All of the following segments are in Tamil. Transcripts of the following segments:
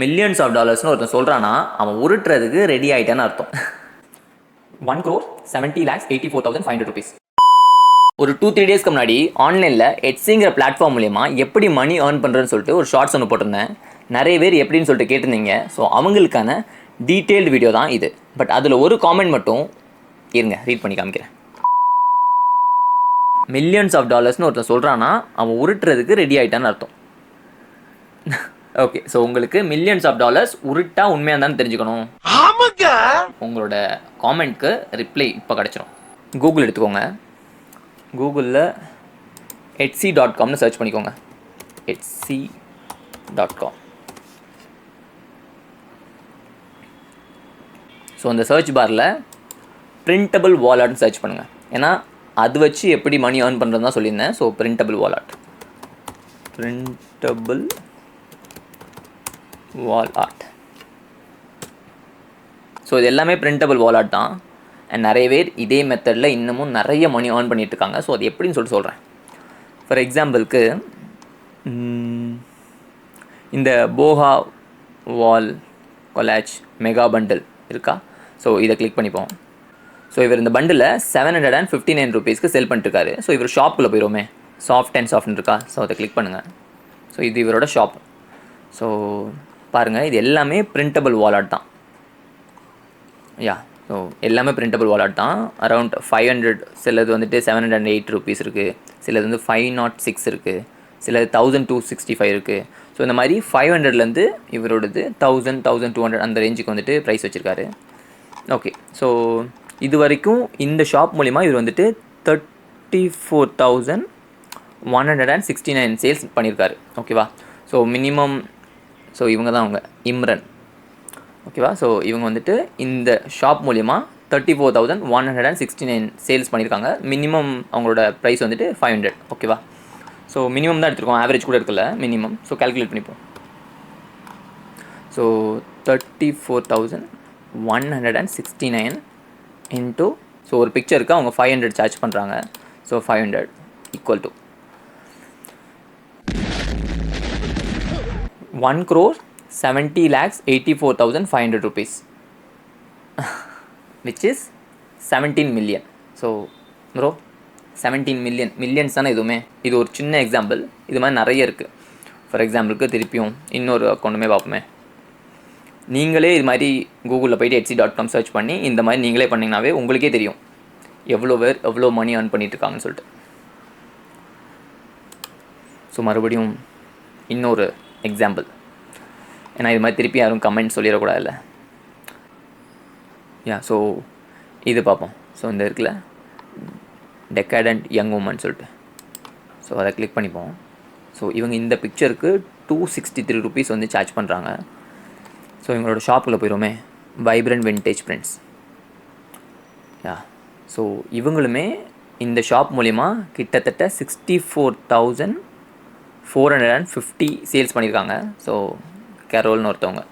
மில்லியன்ஸ் ஆஃப் டாலர்ஸ்னு ஒருத்தன் சொல்கிறான்னா அவன் உருட்டுறதுக்கு ரெடி ஆகிட்டான்னு அர்த்தம். 1,70,84,500 rupees. ஒரு 2-3 டேஸ்க்கு முன்னாடி ஆன்லைனில் எட்ஸிங்கிற பிளாட்ஃபார்ம் மூலிமா எப்படி மணி ஏர்ன் பண்ணுறதுன்னு சொல்லிட்டு ஒரு ஷார்ட்ஸ் ஒன்று போட்டிருந்தேன். நிறைய பேர் எப்படின்னு சொல்லிட்டு கேட்டிருந்தீங்க. ஸோ அவங்களுக்கான டீட்டெயில்டு வீடியோ தான் இது. பட் அதில் ஒரு காமெண்ட் மட்டும் இருங்க ரீட் பண்ணி காமிக்கிறேன். மில்லியன்ஸ் ஆஃப் டாலர்ஸ்னு ஒருத்தன் சொல்கிறான்னா அவன் உருட்டுறதுக்கு ரெடி ஆகிட்டான்னு அர்த்தம். ஓகே, ஸோ உங்களுக்கு மில்லியன்ஸ் ஆஃப் டாலர்ஸ் உருட்டா உண்மையாக தானே தெரிஞ்சுக்கணும். உங்களோட காமெண்ட்க்கு ரிப்ளை இப்போ கிடச்சிரும். கூகுள் எடுத்துக்கோங்க. கூகுளில் etsy.comனு சர்ச் பண்ணிக்கோங்க. etsy.com. ஸோ அந்த சர்ச் பாரில் பிரிண்டபிள் வாலெட்னு சர்ச் பண்ணுங்கள். ஏன்னா அது வச்சு எப்படி மணி ஏர்ன் பண்ணுறது தான் சொல்லியிருந்தேன். So printable wallet, printable wall art. So இது எல்லாமே பிரிண்டபிள் வால் ஆர்ட் தான். அண்ட் நிறைய பேர் இதே மெத்தடில் இன்னமும் நிறைய மணி ஏர்ன் பண்ணிகிட்ருக்காங்க. ஸோ அது எப்படின்னு சொல்லிட்டு சொல்கிறேன். ஃபார் எக்ஸாம்பிளுக்கு இந்த போஹா வால் கொலாஜ் மெகா பண்டில் இருக்கா? ஸோ இதை கிளிக் பண்ணிப்போம். ஸோ இவர் இந்த பண்டில் 759 rupeesக்கு செல் பண்ணிட்டுருக்காரு. ஸோ இவர் ஷாப்புக்குள்ளே போயிடுவோமே. சாஃப்ட் அண்ட் சாஃப்ட்னு இருக்கா? ஸோ அதை கிளிக் பண்ணுங்கள். ஸோ இது இவரோட ஷாப். ஸோ பாருங்கள், இது எல்லாமே பிரிண்டபிள் வாலெட் தான். ஸோ எல்லாமே பிரிண்டபிள் வாலெட் தான். அரௌண்ட் 500, சிலது வந்துட்டு 708 rupees இருக்குது, சிலது வந்து 506 இருக்குது, சிலது 1265 இருக்குது. ஸோ இந்த மாதிரி 500லேருந்து இவரோடது 1000, 1200 அந்த ரேஞ்சுக்கு வந்துட்டு ப்ரைஸ் வச்சுருக்காரு. ஓகே, ஸோ இது வரைக்கும் இந்த ஷாப் மூலிமா இவர் வந்துட்டு 34,169 சேல்ஸ் பண்ணியிருக்காரு. ஓகேவா? ஸோ மினிமம், ஸோ இவங்க தான் அவங்க இம்ரன். ஓகேவா? ஸோ இவங்க வந்துட்டு இந்த ஷாப் மூலிமா 34,169 சேல்ஸ் பண்ணியிருக்காங்க. மினிமம் அவங்களோட ப்ரைஸ் வந்துட்டு 500. ஓகேவா? ஸோ மினிமம் தான் எடுத்துருக்கோம், ஆவரேஜ் கூட இருக்கல, மினிமம். ஸோ கால்குலேட் பண்ணிப்போம். ஸோ 34,169 இன்ட்டு, ஸோ ஒரு பிக்சருக்கு அவங்க 500 சார்ஜ் பண்ணுறாங்க. So 500 equal to 1,70,84,500 rupees, which is 17 million. So bro 17 million, millions தானே இதுவுமே. இது ஒரு சின்ன எக்ஸாம்பிள். இது மாதிரி நிறைய இருக்குது. ஃபார் எக்ஸாம்பிளுக்கு திருப்பியும் இன்னொரு அக்கௌண்ட்டுமே பார்ப்போமே. நீங்களே இது மாதிரி கூகுளில் போய்ட்டு etsy.com சர்ச் பண்ணி இந்த மாதிரி நீங்களே பண்ணிங்கனாவே உங்களுக்கே தெரியும் எவ்வளோ பேர் எவ்வளோ மணி ஏர்ன் பண்ணிகிட்ருக்காங்கன்னு சொல்லிட்டு. ஸோ மறுபடியும் இன்னொரு எக்ஸாம்பிள். ஏன்னா இது மாதிரி திருப்பி யாரும் கமெண்ட் சொல்லிடக்கூடாதுல்ல. ஸோ இது பார்ப்போம். ஸோ இந்த இருக்குல்ல டெக்காடண்ட் யங் உமன் சொல்லிட்டு, ஸோ அதை கிளிக் பண்ணிப்போம். ஸோ இவங்க இந்த பிக்சருக்கு 263 rupees வந்து சார்ஜ் பண்ணுறாங்க. ஸோ இவங்களோட ஷாப்புக்குள்ளே போயிடுவோமே. Vibrant vintage prints. ஸோ இவங்களுமே இந்த ஷாப் மூலிமா கிட்டத்தட்ட 64,450 சேல்ஸ் பண்ணியிருக்காங்க. ஸோ கேரோல்னு ஒருத்தவங்க.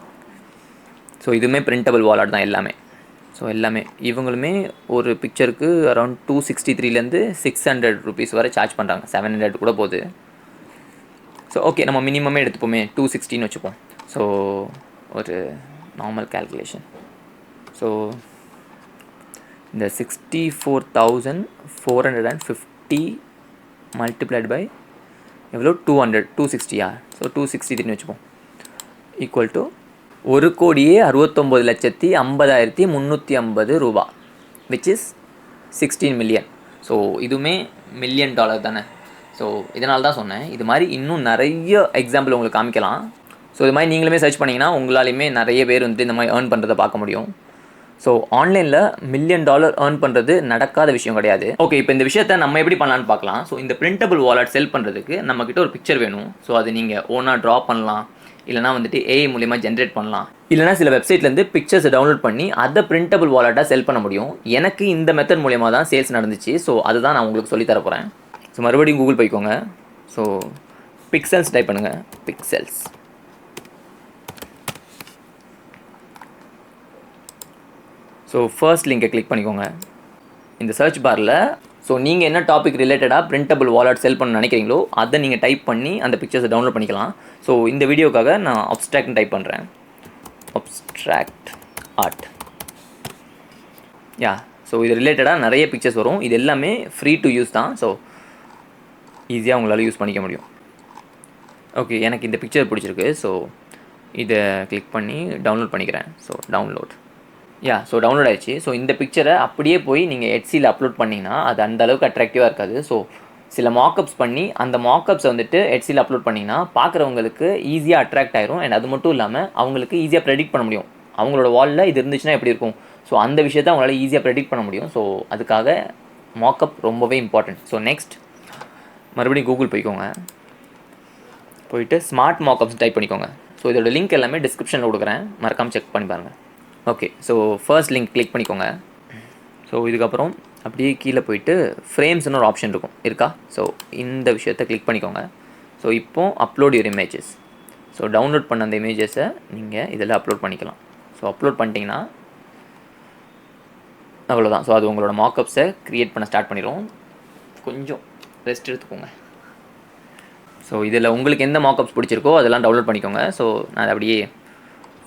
ஸோ இதுவுமே பிரிண்டபிள் வாலெட் தான் எல்லாமே. ஸோ எல்லாமே இவங்களுமே ஒரு பிக்சருக்கு அரௌண்ட் 263லேருந்து 600 rupees வரை சார்ஜ் பண்ணுறாங்க. 700 கூட போகுது. ஸோ ஓகே, நம்ம மினிமமே எடுத்துப்போமே, 260ன்னு வச்சுப்போம். ஸோ ஒரு நார்மல் கேல்குலேஷன். ஸோ இந்த 64,450 மல்டிப்ளைட் பை எவ்வளோ? 260. ஸோ 263ன்னு வச்சுப்போம். ஈக்குவல் டு 1,69,50,350 ரூபா, விச் இஸ் 16 million. ஸோ இதுவுமே மில்லியன் டாலர் தானே. ஸோ இதனால தான் சொன்னேன், இது மாதிரி இன்னும் நிறைய எக்ஸாம்பிள் உங்களுக்கு காமிக்கலாம். ஸோ இது மாதிரி நீங்களுமே சர்ச் பண்ணிங்கன்னா உங்களாலையுமே நிறைய பேர் வந்துட்டு இந்த மாதிரி ஏர்ன் பண்ணுறதை பார்க்க முடியும். ஸோ ஆன்லைனில் $1,000,000 ஏர்ன் பண்ணுறது நடக்காத விஷயம் கிடையாது. ஓகே, இப்போ இந்த விஷயத்தை நம்ம எப்படி பண்ணலான்னு பார்க்கலாம். ஸோ இந்த பிரிண்டபிள் வாலெட் செல் பண்ணுறதுக்கு நம்மக்கிட்ட ஒரு பிக்சர் வேணும். ஸோ அது நீங்கள் ஓனாக ட்ரா பண்ணலாம், இல்லைனா வந்துட்டு ஏஐ மூலிமா ஜென்ரேட் பண்ணலாம், இல்லைனா சில வெப்சைட்லேருந்து பிக்சர்ஸை டவுன்லோட் பண்ணி அதை பிரிண்டபிள் வாலெட்டாக செல் பண்ண முடியும். எனக்கு இந்த மெத்தட் மூலிமா தான் சேல்ஸ் நடந்துச்சு. ஸோ அதுதான் நான் உங்களுக்கு சொல்லித்தர போகிறேன். ஸோ மறுபடியும் கூகுள் போய்க்கோங்க. ஸோ பிக்சல்ஸ் டைப் பண்ணுங்கள். பிக்சல்ஸ். ஸோ ஃபர்ஸ்ட் லிங்கை கிளிக் பண்ணிக்கோங்க. இந்த சர்ச் பாரில் ஸோ நீங்கள் என்ன டாபிக் ரிலேட்டடாக பிரிண்டபிள் வாலெட் செல் பண்ண நினைக்கிறீங்களோ அதை நீங்கள் டைப் பண்ணி அந்த பிக்சர்ஸை டவுன்லோட் பண்ணிக்கலாம். ஸோ இந்த வீடியோக்காக நான் அப்ஸ்ட்ராக்ட்னு டைப் பண்ணுறேன். Abstract art. யா, ஸோ இது ரிலேட்டடாக நிறைய பிக்சர்ஸ் வரும். இது எல்லாமே ஃப்ரீ டு யூஸ் தான். ஸோ ஈஸியாக உங்களால் யூஸ் பண்ணிக்க முடியும். ஓகே, எனக்கு இந்த பிக்சர் பிடிச்சிருக்கு. ஸோ இதை கிளிக் பண்ணி டவுன்லோட் பண்ணிக்கிறேன். So download. Yeah, so download ஆயிடுச்சு. ஸோ இந்த பிக்சரை அப்படியே போய் நீங்கள் எட்சியில் அப்லோட் பண்ணிங்கன்னா அது அந்த அளவுக்கு அட்ராக்டிவாக இருக்காது. ஸோ சில மார்க்கப்ஸ் பண்ணி அந்த மார்க்கப்ஸை வந்துட்டு எட்சியில் அப்லோட் பண்ணிங்கன்னா பார்க்குறவங்களுக்கு ஈஸியாக அட்ராக்ட் ஆயிரும். அண்ட் அது மட்டும் இல்லாமல் அவங்களுக்கு ஈஸியாக ப்ரெடிக்ட் பண்ண முடியும். அவங்களோட வாலில் இது இருந்துச்சுன்னா எப்படி இருக்கும். ஸோ அந்த விஷயத்தை அவங்களால ஈஸியாக ப்ரெடிக்ட் பண்ண முடியும். ஸோ அதுக்காக மார்க்கப் ரொம்பவே இம்பார்ட்டன்ட். ஸோ நெக்ஸ்ட் மறுபடியும் கூகுள் போய்க்கோங்க. போயிட்டு ஸ்மார்ட் மார்க்கப்ஸ் டைப் பண்ணிக்கோங்க. ஸோ இதோட லிங்க் எல்லாமே டிஸ்கிரிப்ஷனில் கொடுக்குறேன், மறக்காமல் செக் பண்ணி பாருங்கள். Okay, so first link click பண்ணிக்கோங்க. ஸோ இதுக்கப்புறம் அப்படியே கீழே போயிட்டு ஃப்ரேம்ஸ்னு ஒரு ஆப்ஷன் இருக்கா. ஸோ இந்த விஷயத்தை கிளிக் பண்ணிக்கோங்க. ஸோ இப்போது upload your images. So download பண்ண அந்த இமேஜஸை நீங்கள் இதில் அப்லோட் பண்ணிக்கலாம். ஸோ அப்லோட் பண்ணிட்டீங்கன்னா அவ்வளோதான். ஸோ அது உங்களோட மார்க்கப்ஸை க்ரியேட் பண்ண ஸ்டார்ட் பண்ணிடும். கொஞ்சம் ரெஸ்ட் எடுத்துக்கோங்க. ஸோ இதில் உங்களுக்கு எந்த மார்க்கப்ஸ் பிடிச்சிருக்கோ அதெல்லாம் டவுன்லோட் பண்ணிக்கோங்க. ஸோ நான் அப்படியே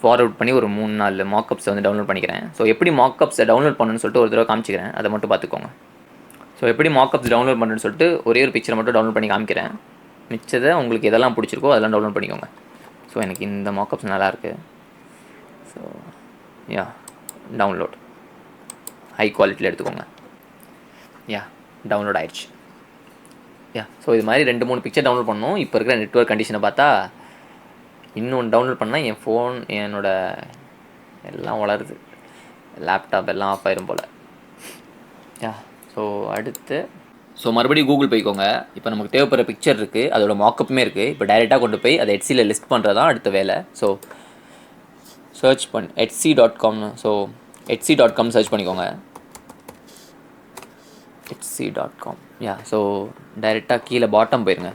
ஃபார்வர்ட் பண்ணி ஒரு 3-4 மார்க்கப்ஸை வந்து டவுன்லோட் பண்ணிக்கிறேன். ஸோ எப்படி மார்க்கப்ஸை டவுன்லோட் பண்ணணும்னு சொல்லிட்டு ஒரு தடவை காமிச்சிக்கிறேன், அதை மட்டும் பார்த்துக்கோங்க. ஸோ எப்படி மார்க்கப்ஸ் டவுன்லோட் பண்ணுறேன்னு சொல்லிட்டு ஒரே ஒரு பிக்சரை மட்டும் டவுன்லோட் பண்ணி காமிக்கிறேன். மிச்சதை உங்களுக்கு எதெல்லாம் பிடிச்சிருக்கோ அதெல்லாம் டவுன்லோட் பண்ணிக்கோங்க. ஸோ எனக்கு இந்த மார்க்கப்ஸ் நல்லாயிருக்கு. ஸோ யா, டவுன்லோட் ஹை குவாலிட்டியில் எடுத்துக்கோங்க. யா, டவுன்லோட் ஆயிடுச்சு. யா, ஸோ இது மாதிரி 2-3 பிக்சர் டவுன்லோட் பண்ணணும். இப்போ இருக்கிற நெட்வொர்க் கண்டிஷனை பார்த்தா இன்னொன்று டவுன்லோட் பண்ணால் என் ஃபோன் என்னோட எல்லாம் வளருது, லேப்டாப் எல்லாம் ஆஃப் ஆயிரும் போல். யா, ஸோ அடுத்து மறுபடியும் கூகுள் போய்க்கோங்க. இப்போ நமக்கு தேவைப்படுற பிக்சர் இருக்குது, அதோட மார்க்கப்புமே இருக்குது. இப்போ டைரெக்டாக கொண்டு போய் அதை எட்சியில் லிஸ்ட் பண்ணுறது தான் அடுத்த வேலை. ஸோ சர்ச் பண்ணி etsy.comனு, ஸோ etsy.com சர்ச் பண்ணிக்கோங்க. etsy.com. யா, ஸோ டைரெக்டாக கீழே பாட்டம் போயிருங்க,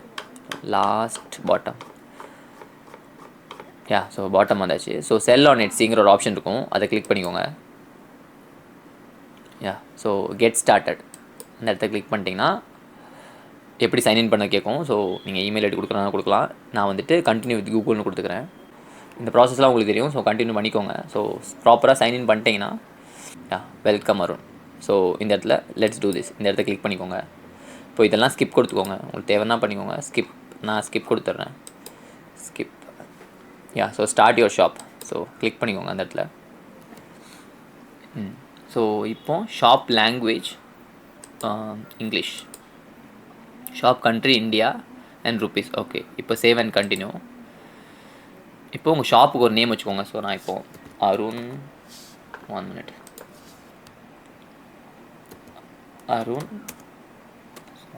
லாஸ்ட் பாட்டம். யா, ஸோ பாட்டம் வந்தாச்சு. ஸோ செல் ஆன் எட்சிங்கிற ஒரு ஆப்ஷன் இருக்கும், அதை கிளிக் பண்ணிக்கோங்க. யா, ஸோ கெட் ஸ்டார்டட் இந்த இடத்த கிளிக் பண்ணிட்டீங்கன்னா எப்படி சைன்இன் பண்ண கேட்கும். ஸோ நீங்கள் இமெயில் ஐடி கொடுக்கலாம். நான் வந்துட்டு கண்டினியூ வித் கூகுள்னு கொடுத்துக்கிறேன். இந்த ப்ராசஸ்லாம் உங்களுக்கு தெரியும். ஸோ கண்டினியூ பண்ணிக்கோங்க. ஸோ ப்ராப்பராக சைன்இன் பண்ணிட்டீங்கன்னா யா, வெல்கம் அருண். ஸோ இந்த இடத்துல லெட்ஸ் டூ திஸ், இந்த இடத்த கிளிக் பண்ணிக்கோங்க. இப்போ இதெல்லாம் ஸ்கிப் கொடுத்துக்கோங்க, உங்களுக்கு தேவைன்னா பண்ணிக்கோங்க. ஸ்கிப், நான் ஸ்கிப் கொடுத்துட்றேன். Skip. Yeah, so start your shop. So click பண்ணிக்கோங்க அந்த இடத்துல. ஸோ இப்போ shop language English, shop country India and rupees. Okay, இப்போ சேவ் அண்ட் கண்டினியூ. இப்போ உங்கள் ஷாப்புக்கு ஒரு நேம் வச்சுக்கோங்க. ஸோ நான் இப்போது அருண், 1 minute,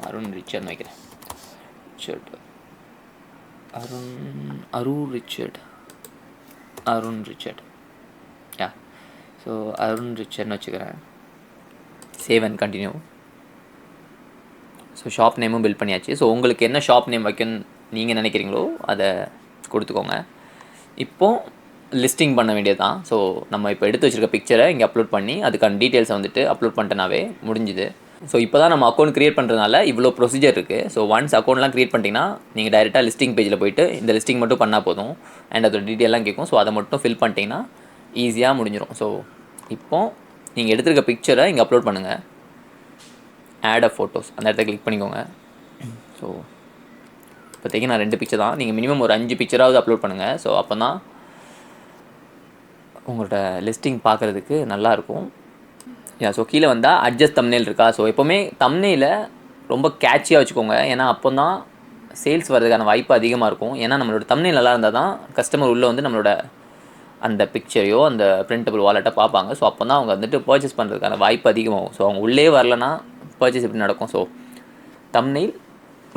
அருண் ரிச்சர்ட் வைக்கிறேன். Arun Richard. Yeah, so Arun ரிச்சர்ட்னு வச்சுக்கிறேன். Save and continue. So shop நேமும் பில்ட் பண்ணியாச்சு. ஸோ உங்களுக்கு என்ன ஷாப் நேம் வைக்கணும்னு நீங்கள் நினைக்கிறீங்களோ அதை கொடுத்துக்கோங்க. இப்போது லிஸ்டிங் பண்ண வேண்டியது தான். ஸோ நம்ம இப்போ எடுத்து வச்சுருக்க பிக்சரை இங்கே அப்லோட் பண்ணி அதுக்கான டீட்டெயில்ஸை வந்துட்டு அப்லோட் பண்ணிட்டேனாவே முடிஞ்சுது. ஸோ இப்போ தான் நம்ம அக்கௌண்ட் க்ரியேட் பண்ணுறதுனால இவ்வளோ ப்ரொசீஜர் இருக்குது. ஸோ ஒன்ஸ் அக்கௌண்ட்லாம் க்ரியேட் பண்ணிட்டீங்கன்னா நீங்கள் டைரெக்டாக லிஸ்டிங் பேஜில் போய்ட்டு இந்த லிஸ்டிங் மட்டும் பண்ணால் போதும். அண்ட் அதோட டீட்டெயிலாம் கேட்கும். ஸோ அதை மட்டும் ஃபில் பண்ணிட்டீங்கன்னா ஈஸியாக முடிஞ்சிடும். ஸோ இப்போது நீங்கள் எடுத்துருக்க பிக்சரை இங்கே அப்லோட் பண்ணுங்கள். ஆட் அ ஃபோட்டோஸ் அந்த இடத்த கிளிக் பண்ணிக்கோங்க. ஸோ இப்போதைக்கு நான் 2 பிக்சர் தான், நீங்கள் மினிமம் ஒரு 5 பிக்சராவது அப்லோட் பண்ணுங்கள். ஸோ அப்போ தான் உங்களோட லிஸ்டிங் பார்க்குறதுக்கு நல்லாயிருக்கும். யா, ஸோ கீழே வந்தால் அட்ஜஸ்ட் தம்ப்நெயில் இருக்கா. ஸோ எப்போவுமே தம்ப்நெயிலை ரொம்ப கேட்சியாக வச்சுக்கோங்க. ஏன்னா அப்போ தான் சேல்ஸ் வர்றதுக்கான வாய்ப்பு அதிகமாக இருக்கும். ஏன்னா நம்மளோட தம்ப்நெயில் நல்லா இருந்தால் தான் கஸ்டமர் உள்ளே வந்து நம்மளோட அந்த பிக்சரையோ அந்த பிரிண்டபிள் வாலெட்டை பார்ப்பாங்க. ஸோ அப்போ தான் அவங்க வந்துட்டு பர்ச்சேஸ் பண்ணுறதுக்கான வாய்ப்பு அதிகமாகும். ஸோ அவங்க உள்ளே வரலன்னா பர்ச்சேஸ் எப்படி நடக்கும். ஸோ தம்ப்நெயில்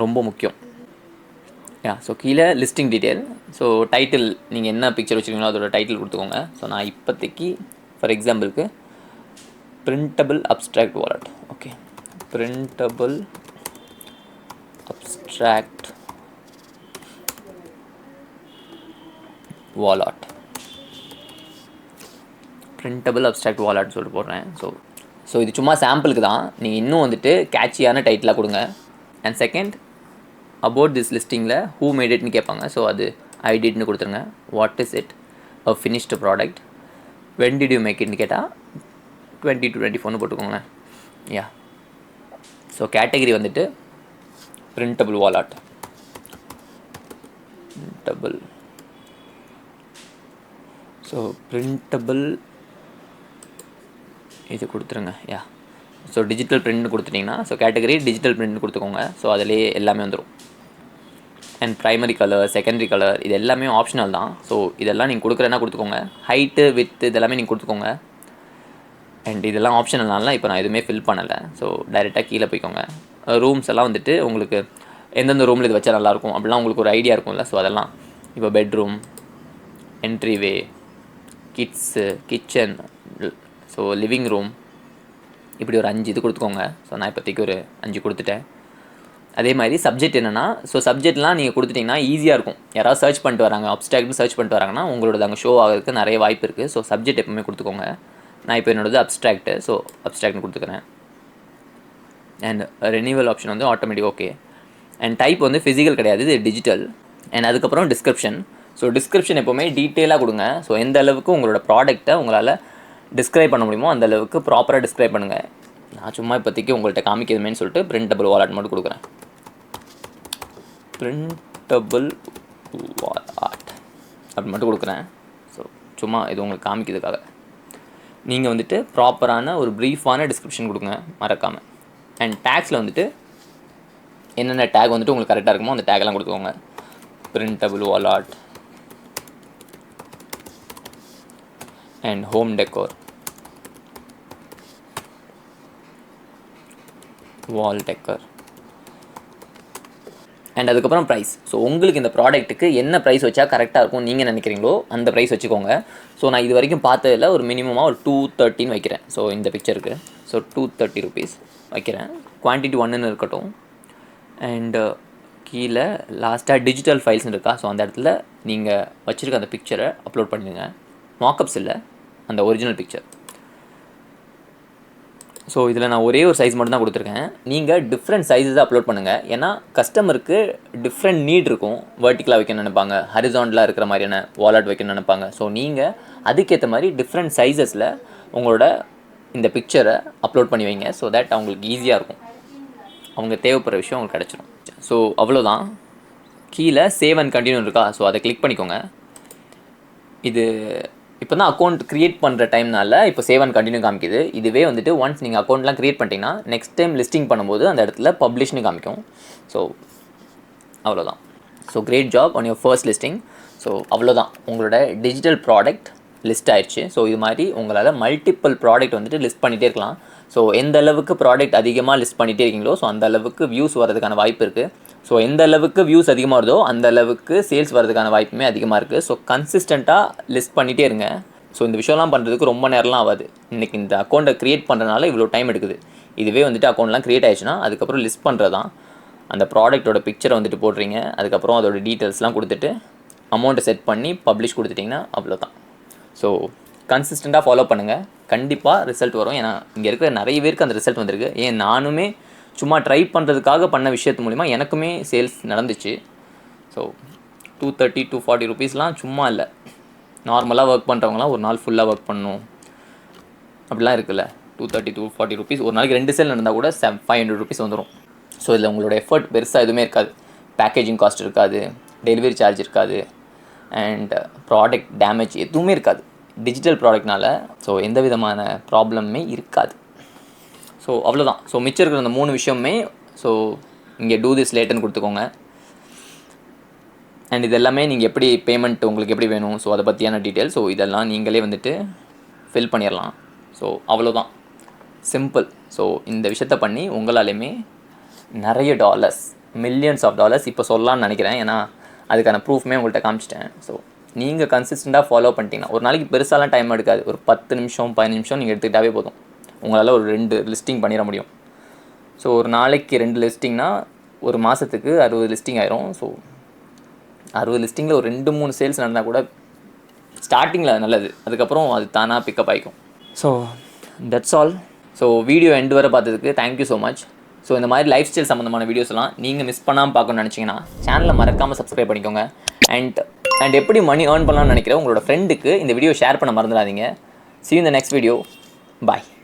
ரொம்ப முக்கியம். யா, ஸோ கீழே லிஸ்டிங் டீட்டெயில். ஸோ டைட்டில் நீங்கள் என்ன பிக்சர் வச்சுருக்கீங்களோ அதோட டைட்டில் கொடுத்துக்கோங்க. ஸோ நான் இப்போதைக்கு ஃபார் எக்ஸாம்பிளுக்கு printable abstract wallet. Okay, printable abstract wallet, printable abstract wallet சொல்லிட்டு போடுறேன். ஸோ ஸோ இது சும்மா சாம்பிளுக்கு தான், நீங்கள் இன்னும் வந்துட்டு கேட்சியான டைட்டிலாக கொடுங்க. அண்ட் செகண்ட், அபவுட் திஸ் லிஸ்டிங்கில் ஹூ மேட் இட்னு கேட்பாங்க. ஸோ அது ஐ டிட்னு கொடுத்துருங்க. What is it, a finished product. When did you make இட்னு கேட்டால் 20 to 24னு போட்டுக்கோங்களேன். யா. ஸோ கேட்டகரி வந்துட்டு printable wall art. Printable. So printable இது கொடுத்துருங்க. யா. ஸோ டிஜிட்டல் பிரிண்ட் கொடுத்துட்டிங்கன்னா, ஸோ கேட்டகரி டிஜிட்டல் பிரிண்ட் கொடுத்துக்கோங்க. ஸோ அதிலே எல்லாமே வந்துடும். And primary colour, secondary colour, இது எல்லாமே ஆப்ஷனல் தான். ஸோ இதெல்லாம் நீங்கள் கொடுக்குறேன்னா கொடுத்துக்கோங்க. ஹைட்டு, வித்து இதெல்லாமே நீங்கள் கொடுத்துக்கோங்க. அண்ட் இதெல்லாம் ஆப்ஷனல்னால இப்போ நான் எதுவுமே ஃபில் பண்ணலை. ஸோ டைரெக்டாக கீழே போய்க்கோங்க. ரூம்ஸ் எல்லாம் வந்துட்டு உங்களுக்கு எந்தெந்த ரூமில் இது வச்சா நல்லாயிருக்கும் அப்படிலாம் உங்களுக்கு ஒரு ஐடியா இருக்கும்ல. ஸோ அதெல்லாம் இப்போ bedroom, entryway, kids, kitchen, so living room, இப்படி ஒரு 5 இது கொடுத்துக்கோங்க. ஸோ நான் இப்போதைக்கு ஒரு 5 கொடுத்துட்டேன். அதே மாதிரி சப்ஜெக்ட் என்னென்னா, ஸோ சப்ஜெக்ட்லாம் நீங்கள் கொடுத்துட்டிங்கன்னா ஈஸியாக இருக்கும். யாராவது சர்ச் பண்ணிட்டு வராங்க, அப்ஸ்ட்ராக்ட்னு சர்ச் பண்ணிட்டு வராங்கன்னா உங்களோட அங்கே ஷோ ஆகிறதுக்கு நிறைய வாய்ப்பு இருக்குது. ஸோ சப்ஜெக்ட் எப்பவுமே கொடுத்துக்கோங்க. நான் இப்போ என்னோடது அப்ஸ்ட்ராக்ட்டு, ஸோ அப்ஸ்ட்ராக்ட்னு கொடுத்துக்கிறேன். அண்ட் ரெனியூவல் ஆப்ஷன் வந்து ஆட்டோமேட்டிக். ஓகே. அண்ட் டைப் வந்து ஃபிசிக்கல் கிடையாது, இது டிஜிட்டல். அண்ட் அதுக்கப்புறம் டிஸ்கிரிப்ஷன். ஸோ டிஸ்கிரிப்ஷன் எப்போவுமே டீட்டெயிலாக கொடுங்க. ஸோ எந்த அளவுக்கு உங்களோட ப்ராடக்ட்டை உங்களால் டிஸ்கிரைப் பண்ண முடியுமோ அந்த அளவுக்கு ப்ராப்பராக டிஸ்கிரைப் பண்ணுங்கள். நான் சும்மா இப்போதைக்கு உங்கள்கிட்ட காமிக்கிறதுமேன்னு சொல்லிட்டு பிரிண்டபிள் வால் ஆர்ட் மட்டும் கொடுக்குறேன். பிரிண்டபிள் வால் ஆர்ட் அப்படி மட்டும் கொடுக்குறேன். ஸோ சும்மா இது உங்களுக்கு காமிக்கிறதுக்காக. நீங்கள் வந்துட்டு ப்ராப்பரான ஒரு ப்ரீஃபான டிஸ்கிரிப்ஷன் கொடுங்க மறக்காமல். அண்ட் டேக்ஸில் வந்துட்டு என்னென்ன டேக் வந்துட்டு உங்களுக்கு கரெக்டாக இருக்குமோ அந்த டேக்லாம் கொடுத்துக்கோங்க. Printable wall art and home decor, wall decor. And அதுக்கப்புறம் ப்ரைஸ். ஸோ உங்களுக்கு இந்த ப்ராடக்ட்டுக்கு என்ன ப்ரைஸ் வச்சா கரெக்டாக இருக்கும் நீங்கள் நினைக்கிறீங்களோ அந்த ப்ரைஸ் வச்சுக்கோங்க. ஸோ நான் இது வரைக்கும் பார்த்ததில் ஒரு மினிமமாக ஒரு 230 வைக்கிறேன். ஸோ இந்த பிக்சருக்கு ஸோ 230 rupees வைக்கிறேன். குவான்டிட்டி 1ன்னு இருக்கட்டும். அண்டு கீழே லாஸ்ட்டாக டிஜிட்டல் ஃபைல்ஸ்னு இருக்கா, ஸோ அந்த இடத்துல நீங்கள் வச்சுருக்க அந்த பிக்சரை அப்லோட் பண்ணிடுங்க. மார்க்கப்ஸ் இல்லை, அந்த ஒரிஜினல் பிக்சர். ஸோ இதில் நான் ஒரே ஒரு சைஸ் மட்டும் தான் கொடுத்துருக்கேன். நீங்கள் டிஃப்ரெண்ட் சைஸஸ் அப்லோட் பண்ணுங்கள். ஏன்னா கஸ்டமருக்கு டிஃப்ரெண்ட் நீட் இருக்கும். வெர்டிக்கலாக வைக்கணும்னு நினைப்பாங்க, ஹரிசாண்டலாக இருக்கிற மாதிரியான வாலெட் வைக்கணும்னு நினைப்பாங்க. ஸோ நீங்கள் அதுக்கேற்ற மாதிரி டிஃப்ரெண்ட் சைஸஸில் உங்களோட இந்த பிக்சரை அப்லோட் பண்ணி வைங்க. ஸோ தட் அவங்களுக்கு ஈஸியாக இருக்கும், அவங்க தேவைப்படுற விஷயம் அவங்களுக்கு கிடச்சிடும். ஸோ அவ்வளோதான். கீழே சேவ் அண்ட் கண்டினியூ இருக்கா, ஸோ அதை கிளிக் பண்ணிக்கோங்க. இது இப்போ தான் அக்கௌண்ட் க்ரியேட் பண்ணுற டைம்னால இப்போ சேவ் அண்ட் கண்டினியூ காமிக்குது. இதுவே வந்துட்டு ஒன்ஸ் நீங்கள் அக்கௌண்ட்லாம் க்ரியேட் பண்ணிட்டீங்கன்னா நெக்ஸ்ட் டைம் லிஸ்டிங் பண்ணும்போது அந்த இடத்துல பப்ளிஷ்னு காமிக்கும். ஸோ அவ்வளோதான். So great job on your first listing. So அவ்வளோதான், உங்களோட டிஜிட்டல் ப்ராடக்ட் லிஸ்ட் ஆயிடுச்சு. ஸோ இது மாதிரி உங்களால் மல்டிபிள் ப்ராடக்ட் வந்துட்டு லிஸ்ட் பண்ணிகிட்டே இருக்கலாம். ஸோ எந்த அளவுக்கு ப்ராடக்ட் அதிகமாக லிஸ்ட் பண்ணிகிட்டே இருக்கீங்களோ ஸோ அந்த அளவுக்கு வியூஸ் வரதுக்கான வாய்ப்பு இருக்குது. ஸோ எந்த அளவுக்கு வியூஸ் அதிகமாக வருதோ அந்த அளவுக்கு சேல்ஸ் வரதுக்கான வாய்ப்புமே அதிகமாக இருக்குது. ஸோ கன்சிஸ்டண்ட்டாக லிஸ்ட் பண்ணிகிட்டே இருங்க. ஸோ இந்த விஷயம்லாம் பண்ணுறதுக்கு ரொம்ப நேரம்லாம் ஆகாது. இன்றைக்கி இந்த அக்கௌண்ட்டை க்ரியேட் பண்ணுறதுனால இவ்வளோ டைம் எடுக்குது. இதுவே வந்துட்டு அக்கௌண்ட்லாம் க்ரியேட் ஆயிடுச்சுன்னா அதுக்கப்புறம் லிஸ்ட் பண்ணுறது தான். அந்த ப்ராடக்ட்டோட பிக்சரை வந்துட்டு போடுறீங்க, அதுக்கப்புறம் அதோட டீட்டெயில்ஸ்லாம் கொடுத்துட்டு அமௌண்ட்டை செட் பண்ணி பப்ளிஷ் கொடுத்துட்டிங்கன்னா அவ்வளோதான். ஸோ கன்சிஸ்டண்ட்டாக ஃபாலோ பண்ணுங்கள், கண்டிப்பாக ரிசல்ட் வரும். ஏன்னா இங்கே இருக்கிற நிறைய பேருக்கு அந்த ரிசல்ட் வந்திருக்கு. ஏன் நானுமே சும்மா ட்ரை பண்ணுறதுக்காக பண்ண விஷயத்து மூலிமா எனக்குமே சேல்ஸ் நடந்துச்சு. ஸோ 230 240 rupeesலாம் சும்மா இல்லை. நார்மலாக ஒர்க் பண்ணுறவங்களாம் ஒரு நாள் ஃபுல்லாக ஒர்க் பண்ணணும் அப்படிலாம் இருக்குல்ல. 230 240 rupees ஒரு நாளைக்கு 2 சேல் நடந்தால் கூட 500 rupees வந்துடும். ஸோ இதில் உங்களோட எஃபர்ட் பெருசாக எதுவுமே இருக்காது. பேக்கேஜிங் காஸ்ட் இருக்காது, டெலிவரி சார்ஜ் இருக்காது, அண்ட் ப்ராடக்ட் டேமேஜ் எதுவுமே இருக்காது டிஜிட்டல் ப்ராடக்ட்னால. ஸோ எந்த விதமான ப்ராப்ளமே இருக்காது. ஸோ அவ்வளோதான். ஸோ மிச்சம் இருக்கிற அந்த 3 விஷயமே ஸோ இங்கே டூ திஸ் லேட்டுன்னு கொடுத்துக்கோங்க. அண்ட் இது எல்லாமே நீங்கள் எப்படி பேமெண்ட் உங்களுக்கு எப்படி வேணும் ஸோ அதை பற்றியான டீட்டெயில். ஸோ இதெல்லாம் நீங்களே வந்துட்டு ஃபில் பண்ணிடலாம். ஸோ அவ்வளோதான், சிம்பிள். ஸோ இந்த விஷயத்த பண்ணி உங்களாலேயுமே நிறைய டாலர்ஸ், மில்லியன்ஸ் ஆஃப் டாலர்ஸ் இப்போ சொல்லலான்னு நினைக்கிறேன். ஏன்னா அதுக்கான ப்ரூஃப்மே உங்கள்கிட்ட காமிச்சிட்டேன். ஸோ நீங்கள் கன்சிஸ்டண்ட்டாக ஃபாலோ பண்ணிட்டீங்கன்னா ஒரு நாளைக்கு பெருசாலாம் டைம் எடுக்காது. ஒரு 10 நிமிஷம் 15 நிமிஷம் நீங்கள் எடுத்துக்கிட்டாவே போதும். உங்களால் ஒரு 2 லிஸ்டிங் பண்ணிட முடியும். ஸோ ஒரு நாளைக்கு 2 லிஸ்டிங்னா ஒரு மாதத்துக்கு 60 லிஸ்டிங் ஆயிரும். ஸோ 60 லிஸ்டிங்கில் ஒரு 2-3 சேல்ஸ் நடந்தால் கூட ஸ்டார்டிங்கில் நல்லது, அதுக்கப்புறம் அது தானாக பிக்கப் ஆகிக்கும். So that's all. So video end வரை பார்த்ததுக்கு தேங்க்யூ ஸோ மச். ஸோ இந்த மாதிரி லைஃப் ஸ்டைல் சம்மந்தமான வீடியோஸ்லாம் நீங்கள் மிஸ் பண்ணாமல் பார்க்கணும்னு நினச்சிங்கன்னா சேனலை மறக்காமல் சப்ஸ்கிரைப் பண்ணிக்கோங்க. அண்ட் எப்படி மணி ஏர்ன் பண்ணலாம்னு நினைக்கிற உங்களோட ஃப்ரெண்டுக்கு இந்த வீடியோ ஷேர் பண்ண மறந்துடாதீங்க. See you in the next video. Bye.